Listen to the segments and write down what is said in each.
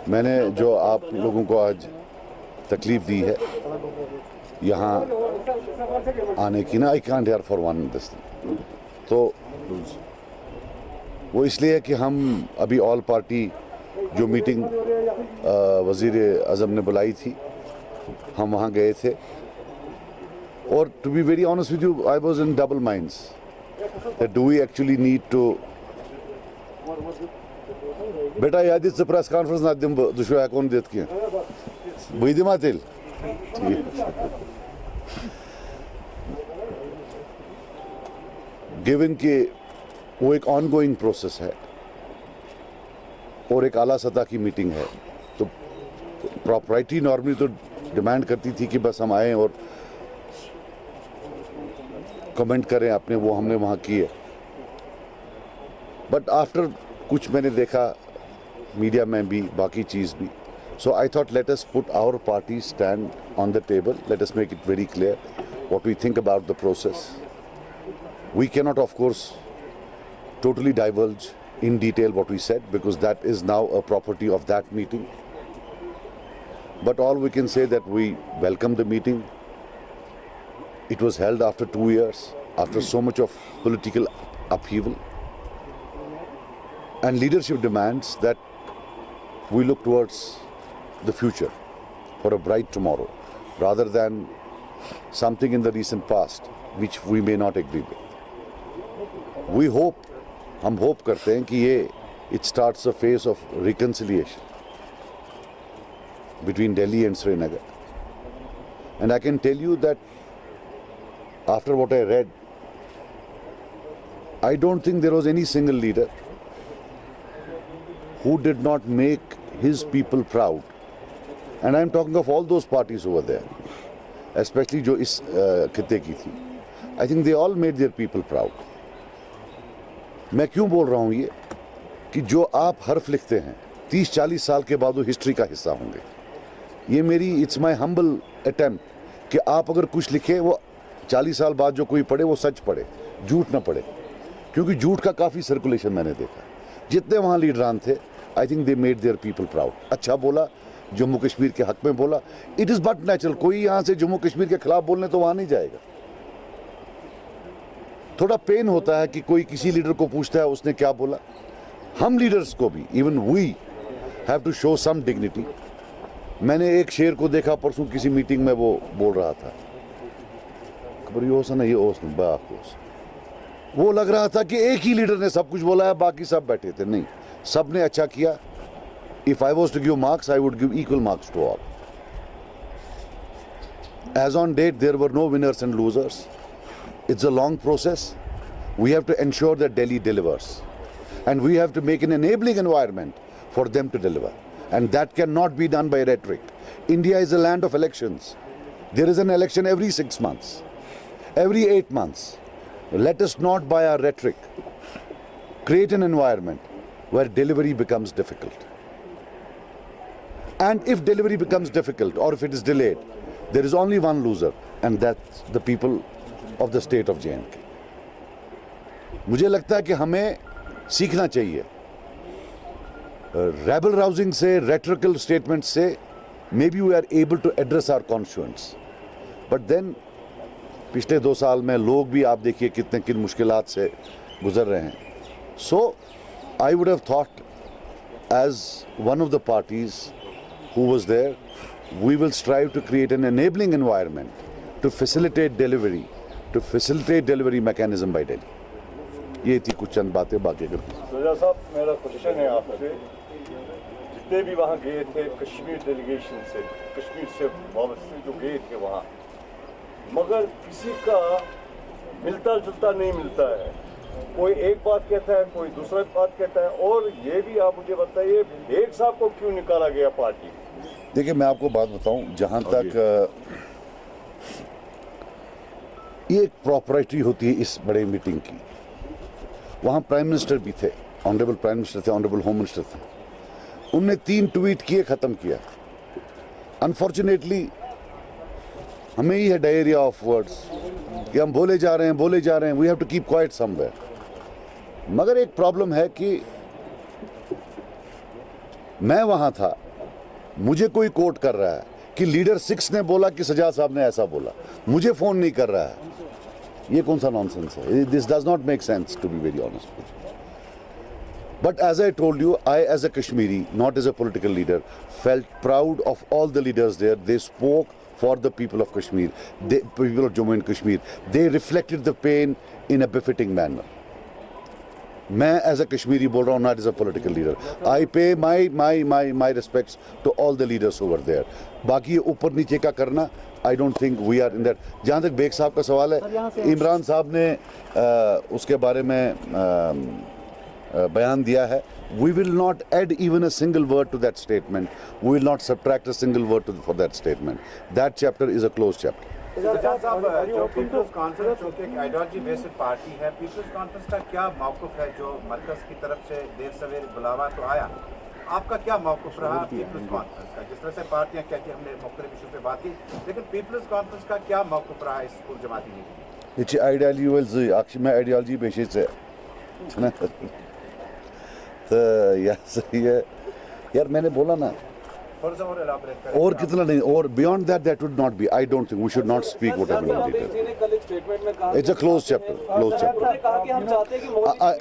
मैंने जो आप लोगों को आज तकलीफ दी है यहाँ आने की ना, I can't hear for one this, तो वो इसलिए है कि हम अभी ऑल पार्टी जो मीटिंग वज़ीर आज़म ने बुलाई थी, हम वहाँ गए थे और to be very honest with you I was in double minds that do we actually need to बेटा याद प्रेस कॉन्फ्रेंस ना दिम दुशो हेकोन दित की बह दिमा तेल गिवन कि वो एक ऑनगोइंग प्रोसेस है और एक आला सतह की मीटिंग है, तो प्रॉपराइटी नॉर्मली तो डिमांड करती थी कि बस हम आए और कमेंट करें अपने, वो हमने वहाँ किए। बट आफ्टर कुछ मैंने देखा मीडिया में भी, बाकी चीज़ भी, so I thought let us put our party stand on the table, let us make it very clear what we think about the process. We cannot, of course, totally divulge in detail what we said because that is now a property of that meeting. But all we can say that we welcome the meeting. It was held after 2 years, after so much of political upheaval. And leadership demands that we look towards the future for a bright tomorrow rather than something in the recent past which we may not agree with. We hope, हम hope करते हैं कि ये it starts a phase of reconciliation between Delhi and Srinagar. And I can tell you that after what I read, I don't think there was any single leader who did not make his people proud. And I'm talking of all those parties over there, especially जो इस खित्ते की थी. I think they all made their people proud. मैं क्यों बोल रहा हूँ ये कि जो आप हर्फ लिखते हैं 30-40 साल के बाद वो हिस्ट्री का हिस्सा होंगे। ये मेरी इट्स माय हम्बल अटेम्प्ट कि आप अगर कुछ लिखें वो 40 साल बाद जो कोई पढ़े वो सच पढ़े, झूठ ना पढ़े, क्योंकि झूठ का काफ़ी सर्कुलेशन मैंने देखा। जितने वहाँ लीडरान थे I think they made their people proud. अच्छा बोला, जम्मू कश्मीर के हक में बोला, इट इज़ बट नेचुरल। कोई यहाँ से जम्मू कश्मीर के खिलाफ बोलने तो वहाँ नहीं जाएगा। थोड़ा पेन होता है कि कोई किसी लीडर को पूछता है उसने क्या बोला। हम लीडर्स को भी, even we have to show some dignity. मैंने एक शेर को देखा परसों किसी मीटिंग में, वो बोल रहा था खबर ये ओस वो लग रहा था कि एक ही लीडर ने सब कुछ बोला है, बाकी सब बैठे थे। नहीं, सब ने अच्छा किया। If I was to give marks I would give equal marks to all. As on date there were no winners and losers. It's a long process. We have to ensure that Delhi delivers. And we have to make an enabling environment for them to deliver. And that cannot be done by rhetoric. India is a land of elections. There is an election every 6 months, every 8 months. Let us not, by our rhetoric, create an environment where delivery becomes difficult. And if delivery becomes difficult or if it is delayed, there is only one loser, and that's the people of the state of J&K. मुझे लगता है कि हमें सीखना चाहिए rebel rousing से, rhetorical statement से. Maybe we are able to address our constituents, but then पिछले 2 साल में लोग भी आप देखिए कितने किन मुश्किलात से गुजर रहे हैं. So I would have thought as one of the parties who was there, we will strive to create an enabling environment to facilitate delivery, to facilitate delivery mechanism by Delhi. ये थी कुछ चंद बातें. बाकी रजा साहब, मेरा क्वेश्चन है आपसे, जितने भी वहाँ गए थे कश्मीर डेलीगेशन से, कश्मीर से वाबस्ते जो गए थे वहाँ, मगर किसी का मिलता जुलता नहीं मिलता है. कोई एक बात कहता है, कोई दूसरा बात कहता है. और ये भी आप मुझे बताइए, बेग साहब को क्यों निकाला गया पार्टी? देखिए, मैं आपको बात बताऊं, जहाँ तक ये एक प्रॉपरिटी होती है इस बड़े मीटिंग की. वहाँ प्राइम मिनिस्टर भी थे, ऑनरेबल प्राइम मिनिस्टर थे, ऑनरेबल होम मिनिस्टर थे. उनने 3 ट्वीट किए, ख़त्म किया. अनफॉर्चुनेटली हमें ही है डायरिया ऑफ वर्ड्स कि हम बोले जा रहे हैं. We have to keep quiet somewhere. मगर एक प्रॉब्लम है कि मैं वहां था, मुझे कोई कोट कर रहा है कि लीडर 6 ने बोला कि सजाद साहब ने ऐसा बोला, मुझे फोन नहीं कर रहा है, ये कौन सा नॉनसेंस है? This does not make sense to be very honest. But as I told you, I as a Kashmiri, not as a political leader, felt proud of all the leaders there. They spoke for the people of Kashmir, the people of Jammu and Kashmir. They reflected the pain in a befitting manner. मैं as a Kashmiri बोल रहा हूँ, not as a political leader. I pay my respects to all the leaders over there. बाकी ऊपर नीचे का करना, I don't think we are in that. जहाँ तक बेग साहब का सवाल है, इमरान साहब ने उसके बारे में बयान दिया है. We will not add even a single word to that statement. We will not subtract a single word for that statement. That chapter is a closed chapter. Sajjad साहब, जो पीपल्स कॉन्फ्रेंस जो कि एक आइडियोलॉजी बेस्ड पार्टी है, peoples conference का क्या मौक़िफ़ है? जो मरकज़ की तरफ से देर सवेर बुलावा तो आया, आपका क्या मौक़िफ़ रहा पीपल्स कॉन्फ्रेंस का? जिस तरह से पार्टियां कहती हैं, हमने मुख्तलिफ इशू पे बात की, लेकिन पीपल्स कॉन्फ्रेंस का क्या मौक़िफ़ रहा इस कुल जमाती league? Hiç ideoloji akşam ideoloji beşisi. तो यार मैंने बोला ना, और कितना नहीं, और beyond that would not be. I don't think we should not speak what happened in detail. It's a close chapter.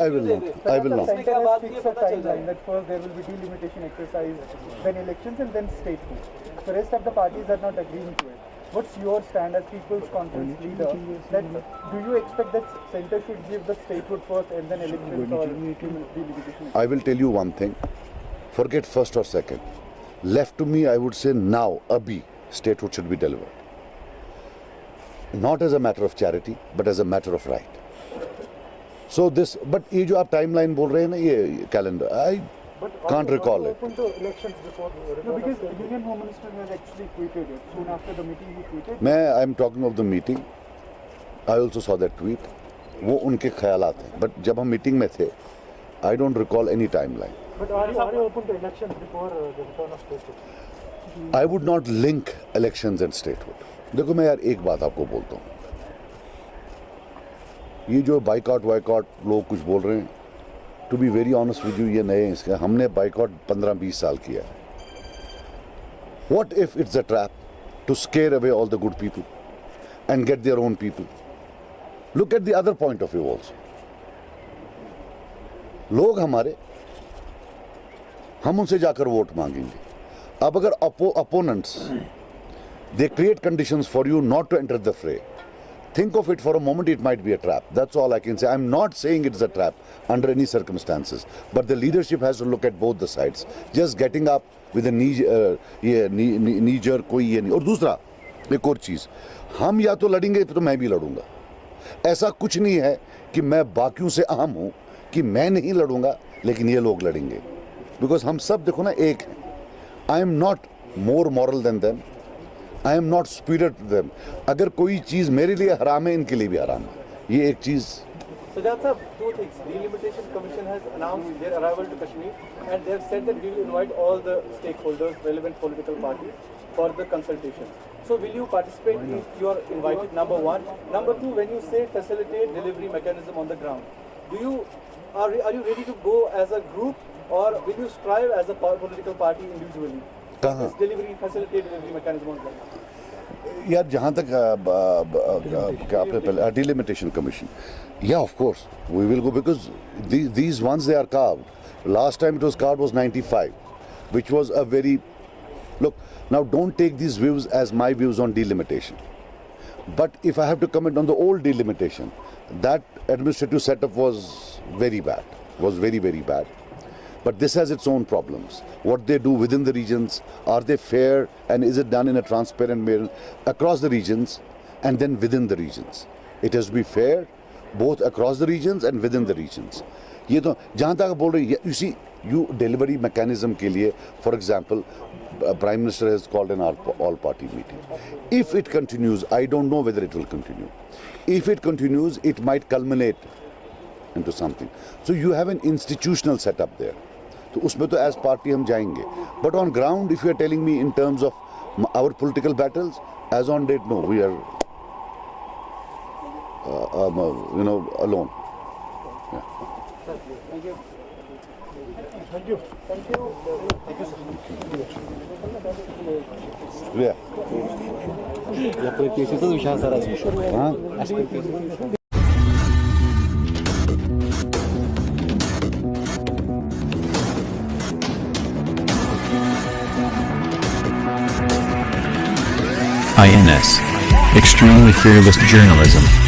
I will not. First there will be delimitation exercise, then elections, and then statehood. The rest of the parties are not agreeing to it. What's your stand as People's Conference leader? That do you expect that center should give the statehood first and then elections, or delimitation? I will tell you one thing. Forget first or second. Left to me, I would say now, abhi, statehood should be delivered. Not as a matter of charity, but as a matter of right. So this, but ये जो आप timeline बोल रहे हैं ना, ये calendar, I can't recall it. Open to elections before. No, because the Union Home Minister has actually tweeted it. Soon after the meeting, he tweeted. I'm talking of the meeting. I also saw that tweet. वो उनके ख्यालात हैं. But जब हम meeting में थे, I don't recall any timeline. But are you open to elections before the return of statehood? I would not link elections and statehood. देखो मैं यार एक बात आपको बोलता हूँ. ये जो बाइकआउट लोग कुछ बोल रहे हैं, to be very honest with you, ये नए हैं. इसका हमने बाइकआउट 15-20 साल किया है. What if it's a trap to scare away all the good people and get their own people? Look at the other point of view also. लोग हमारे, हम उनसे जाकर वोट मांगेंगे. अब अगर opponents, they create conditions for you not to enter the fray. Think of it for a moment, it might be a trap. That's all I can say. I'm not saying it's a trap under any circumstances. But the leadership has to look at both the sides. Just getting up with a knee-jerk कोई ये नहीं. और दूसरा, एक और चीज़, हम या तो लड़ेंगे तो मैं भी लड़ूंगा. ऐसा कुछ नहीं है कि मैं बाकियों से अहम हूँ कि मैं नहीं लड़ूंगा लेकिन ये लोग लड़ेंगे. बिकॉज हम सब देखो ना एक हैं. I am not more moral than them. I am not superior to them. अगर कोई चीज़ मेरे लिए हराम है, इनके लिए भी हराम है. ये एक चीज़. Sajad Sahab, two things. Delimitation Commission has announced their arrival to Kashmir, and they have said that we will invite all the stakeholders, relevant political parties, for the consultation. So will you participate if you are invited, number one? Number two, when you say facilitate delivery mechanism on the ground, are you ready to go as a group, or will you strive as a political party individually? कहाँ? This delivery, facilitate delivery mechanism on the ground. यार जहाँ तक क्या आपने पहले delimitation commission, या of course we will go because these ones they are carved. Last time it was carved was 95, which was a very, look, now don't take these views as my views on delimitation. But if I have to comment on the old delimitation, that administrative setup was very bad, was very, very bad. But this has its own problems. What they do within the regions, are they fair, and is it done in a transparent manner across the regions and then within the regions? It has to be fair both across the regions and within the regions. ये तो जहाँ तक बोल रहे हैं, you see, you delivery mechanism के लिए, for example, Prime Minister has called an all-party meeting. If it continues, I don't know whether it will continue. If it continues, it might culminate into something. So you have an institutional setup there. तो उसमें तो as party हम जाएंगे. But on ground, if you are telling me in terms of our political battles, as on date, no, we are, alone. Yeah. Thank you. Yeah. Huh? INS. Extremely fearless journalism.